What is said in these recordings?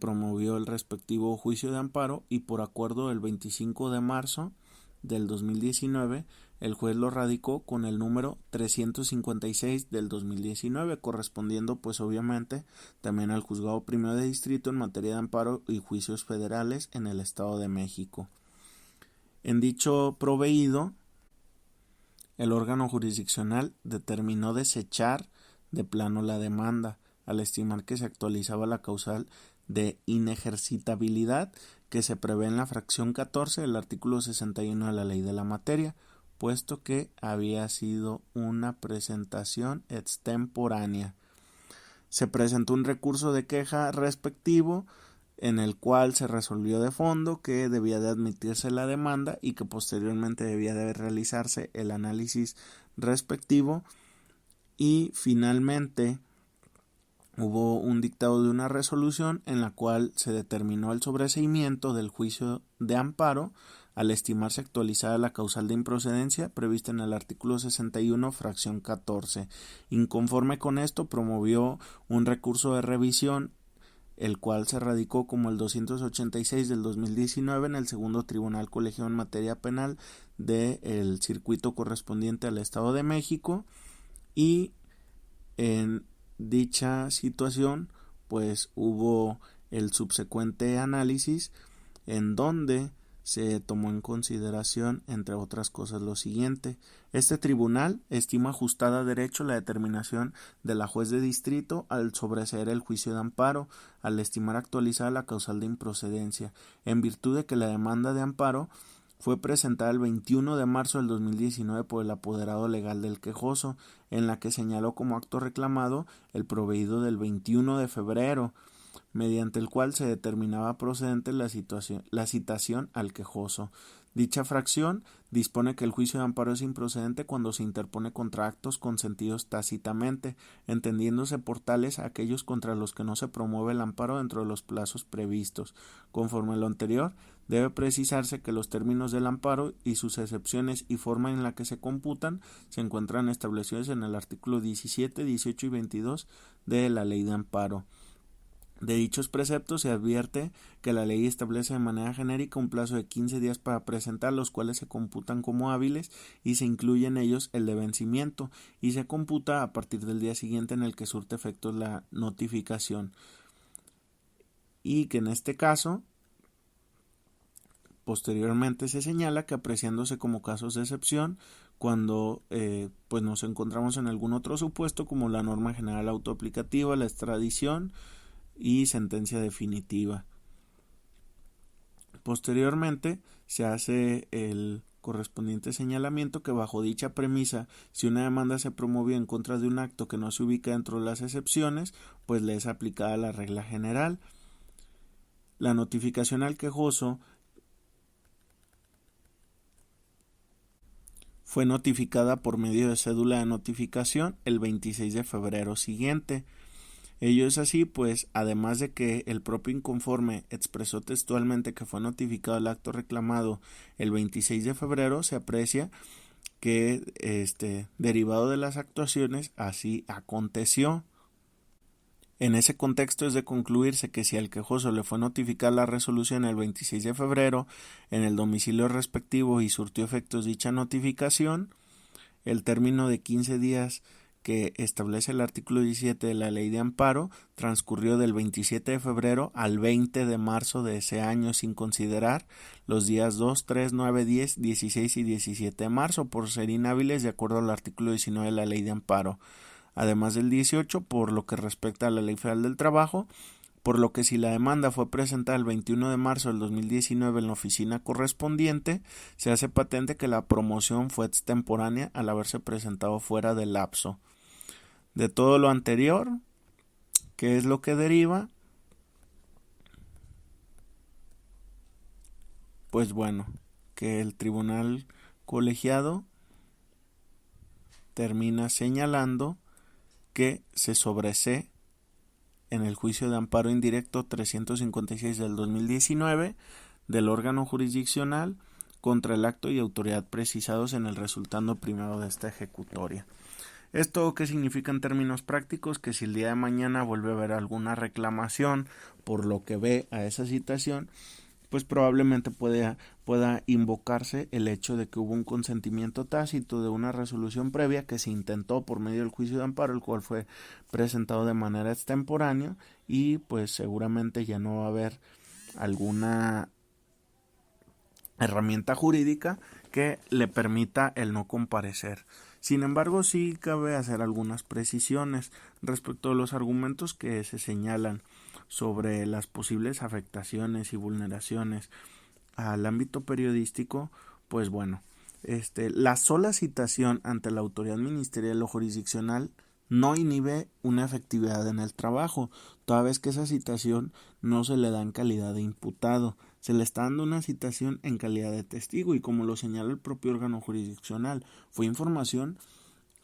promovió el respectivo juicio de amparo y por acuerdo del 25 de marzo del 2019, el juez lo radicó con el número 356 del 2019, correspondiendo pues obviamente también al Juzgado Primero de Distrito en materia de amparo y juicios federales en el Estado de México. En dicho proveído, el órgano jurisdiccional determinó desechar de plano la demanda, al estimar que se actualizaba la causal de inejercitabilidad que se prevé en la fracción 14 del artículo 61 de la ley de la materia, puesto que había sido una presentación extemporánea. Se presentó un recurso de queja respectivo en el cual se resolvió de fondo que debía de admitirse la demanda y que posteriormente debía de realizarse el análisis respectivo, y finalmente hubo un dictado de una resolución en la cual se determinó el sobreseimiento del juicio de amparo al estimarse actualizada la causal de improcedencia prevista en el artículo 61, fracción 14. Inconforme con esto, promovió un recurso de revisión, el cual se radicó como el 286 del 2019 en el segundo tribunal colegiado en materia penal del circuito correspondiente al Estado de México, y en dicha situación pues hubo el subsecuente análisis en donde se tomó en consideración, entre otras cosas, lo siguiente: este tribunal estima ajustada a derecho la determinación de la juez de distrito al sobreseer el juicio de amparo, al estimar actualizada la causal de improcedencia, en virtud de que la demanda de amparo fue presentada el 21 de marzo del 2019 por el apoderado legal del quejoso, en la que señaló como acto reclamado el proveído del 21 de febrero, mediante el cual se determinaba procedente la citación al quejoso. Dicha fracción dispone que el juicio de amparo es improcedente cuando se interpone contra actos consentidos tácitamente, entendiéndose por tales aquellos contra los que no se promueve el amparo dentro de los plazos previstos. Conforme a lo anterior, debe precisarse que los términos del amparo y sus excepciones y forma en la que se computan se encuentran establecidos en el artículo 17, 18 y 22 de la Ley de Amparo. De dichos preceptos se advierte que la ley establece de manera genérica un plazo de 15 días para presentar, los cuales se computan como hábiles y se incluye en ellos el de vencimiento, y se computa a partir del día siguiente en el que surte efectos la notificación, y que en este caso posteriormente se señala que, apreciándose como casos de excepción, cuando pues nos encontramos en algún otro supuesto como la norma general autoaplicativa, la extradición y sentencia definitiva. Posteriormente se hace el correspondiente señalamiento que bajo dicha premisa, si una demanda se promovió en contra de un acto que no se ubica dentro de las excepciones, pues le es aplicada la regla general. La notificación al quejoso fue notificada por medio de cédula de notificación el 26 de febrero siguiente. Ello es así, pues, además de que el propio inconforme expresó textualmente que fue notificado el acto reclamado el 26 de febrero, se aprecia que, derivado de las actuaciones, así aconteció. En ese contexto es de concluirse que si al quejoso le fue notificada la resolución el 26 de febrero en el domicilio respectivo y surtió efectos dicha notificación, el término de 15 días que establece el artículo 17 de la Ley de Amparo transcurrió del 27 de febrero al 20 de marzo de ese año, sin considerar los días 2, 3, 9, 10, 16 y 17 de marzo por ser inhábiles de acuerdo al artículo 19 de la Ley de Amparo, además del 18 por lo que respecta a la Ley Federal del Trabajo, por lo que si la demanda fue presentada el 21 de marzo del 2019 en la oficina correspondiente, se hace patente que la promoción fue extemporánea al haberse presentado fuera del lapso. De todo lo anterior, ¿qué es lo que deriva? Pues bueno, que el tribunal colegiado termina señalando que se sobresee en el juicio de amparo indirecto 356 del 2019 del órgano jurisdiccional contra el acto y autoridad precisados en el resultando primero de esta ejecutoria. ¿Esto qué significa en términos prácticos? Que si el día de mañana vuelve a haber alguna reclamación por lo que ve a esa citación, pues probablemente pueda invocarse el hecho de que hubo un consentimiento tácito de una resolución previa que se intentó por medio del juicio de amparo, el cual fue presentado de manera extemporánea, y pues seguramente ya no va a haber alguna herramienta jurídica que le permita el no comparecer. Sin embargo, sí cabe hacer algunas precisiones respecto a los argumentos que se señalan sobre las posibles afectaciones y vulneraciones al ámbito periodístico. Pues bueno, la sola citación ante la autoridad ministerial o jurisdiccional no inhibe una efectividad en el trabajo, toda vez que esa citación no se le da en calidad de imputado, se le está dando una citación en calidad de testigo, y como lo señala el propio órgano jurisdiccional, fue información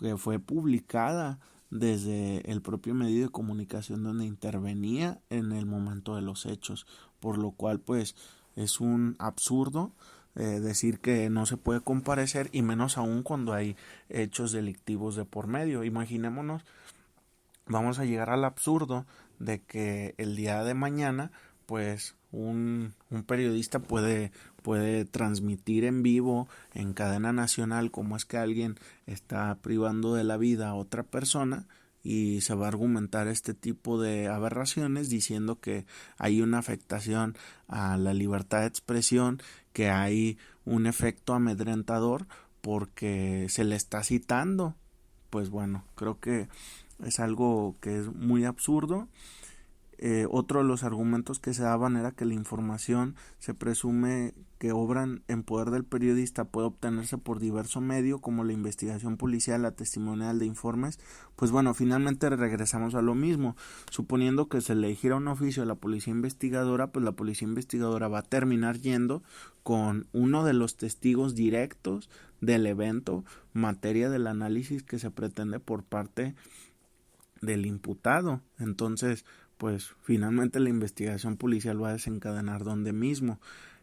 que fue publicada desde el propio medio de comunicación donde intervenía en el momento de los hechos, por lo cual pues es un absurdo decir que no se puede comparecer, y menos aún cuando hay hechos delictivos de por medio. Imaginémonos, vamos a llegar al absurdo de que el día de mañana pues un periodista puede transmitir en vivo en cadena nacional cómo es que alguien está privando de la vida a otra persona, y se va a argumentar este tipo de aberraciones diciendo que hay una afectación a la libertad de expresión, que hay un efecto amedrentador porque se le está citando. Pues bueno, creo que es algo que es muy absurdo. Otro de los argumentos que se daban era que la información se presume que obran en poder del periodista puede obtenerse por diverso medio, como la investigación policial, la testimonial de informes. Pues bueno, finalmente regresamos a lo mismo. Suponiendo que se le hiciera un oficio a la policía investigadora, pues la policía investigadora va a terminar yendo con uno de los testigos directos del evento, materia del análisis que se pretende por parte del imputado. Entonces, pues finalmente la investigación policial va a desencadenar donde mismo.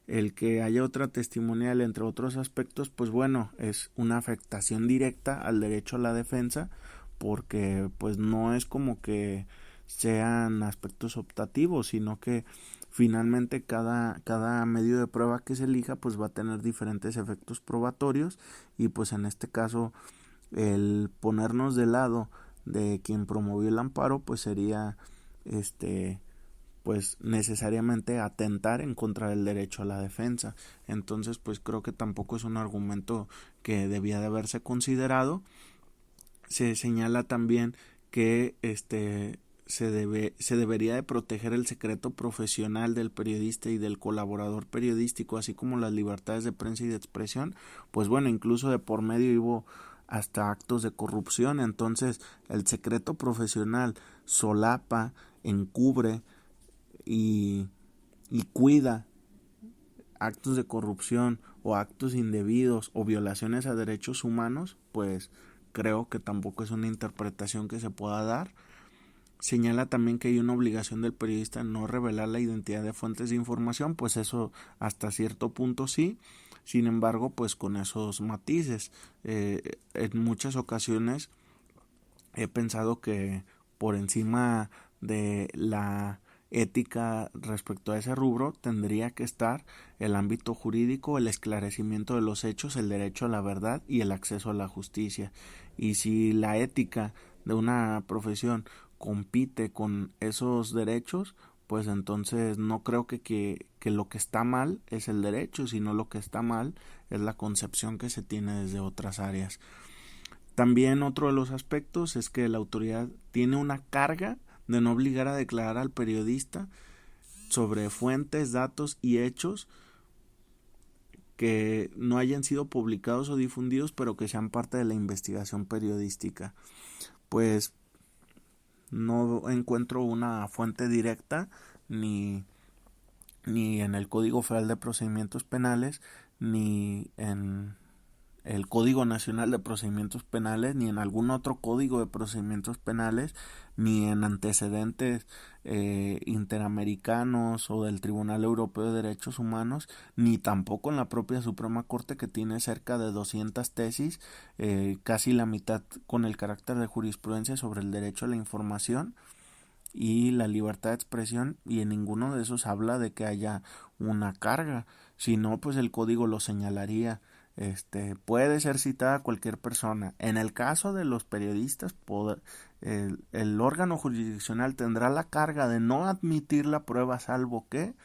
El que haya otra testimonial, entre otros aspectos, pues bueno, es una afectación directa al derecho a la defensa, porque pues no es como que sean aspectos optativos, sino que finalmente cada medio de prueba que se elija pues va a tener diferentes efectos probatorios, y pues en este caso el ponernos de lado de quien promovió el amparo pues sería pues necesariamente atentar en contra del derecho a la defensa. Entonces pues creo que tampoco es un argumento que debía de haberse considerado. Se señala también que se debería de proteger el secreto profesional del periodista y del colaborador periodístico, así como las libertades de prensa y de expresión. Pues bueno, incluso de por medio hubo hasta actos de corrupción. Entonces el secreto profesional solapa, encubre y cuida actos de corrupción o actos indebidos o violaciones a derechos humanos. Pues creo que tampoco es una interpretación que se pueda dar. Señala también que hay una obligación del periodista en no revelar la identidad de fuentes de información, pues eso hasta cierto punto sí. Sin embargo, pues con esos matices, en muchas ocasiones he pensado que por encima de la ética respecto a ese rubro tendría que estar el ámbito jurídico, el esclarecimiento de los hechos, el derecho a la verdad y el acceso a la justicia. Y si la ética de una profesión compite con esos derechos, pues entonces no creo que lo que está mal es el derecho, sino lo que está mal es la concepción que se tiene desde otras áreas. También otro de los aspectos es que la autoridad tiene una carga de no obligar a declarar al periodista sobre fuentes, datos y hechos que no hayan sido publicados o difundidos, pero que sean parte de la investigación periodística. Pues no encuentro una fuente directa ni en el Código Federal de Procedimientos Penales ni en el Código Nacional de Procedimientos Penales, ni en algún otro código de procedimientos penales, ni en antecedentes interamericanos o del Tribunal Europeo de Derechos Humanos, ni tampoco en la propia Suprema Corte, que tiene cerca de 200 tesis, casi la mitad con el carácter de jurisprudencia sobre el derecho a la información y la libertad de expresión, y en ninguno de esos habla de que haya una carga, si no, pues el código lo señalaría. Puede ser citada cualquier persona. En el caso de los periodistas, el órgano jurisdiccional tendrá la carga de no admitir la prueba salvo que,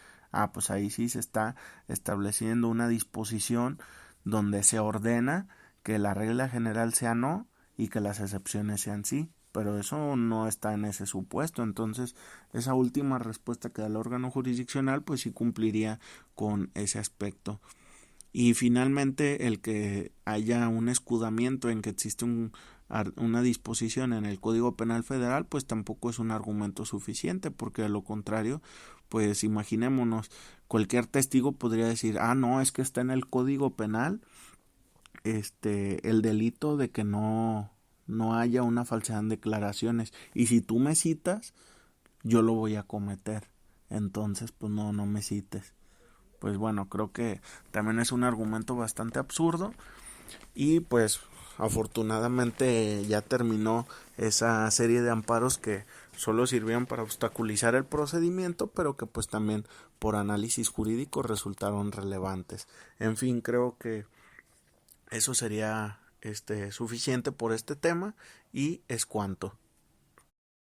pues ahí sí se está estableciendo una disposición donde se ordena que la regla general sea no y que las excepciones sean sí, pero eso no está en ese supuesto. Entonces esa última respuesta que da el órgano jurisdiccional pues sí cumpliría con ese aspecto. Y finalmente, el que haya un escudamiento en que existe una disposición en el Código Penal Federal, pues tampoco es un argumento suficiente, porque de lo contrario, pues imaginémonos, cualquier testigo podría decir, no, es que está en el Código Penal el delito de que no haya una falsedad en declaraciones, y si tú me citas, yo lo voy a cometer, entonces pues no me cites. Pues bueno, creo que también es un argumento bastante absurdo, y pues afortunadamente ya terminó esa serie de amparos que solo sirvieron para obstaculizar el procedimiento, pero que pues también por análisis jurídico resultaron relevantes. En fin, creo que eso sería suficiente por este tema, y es cuanto.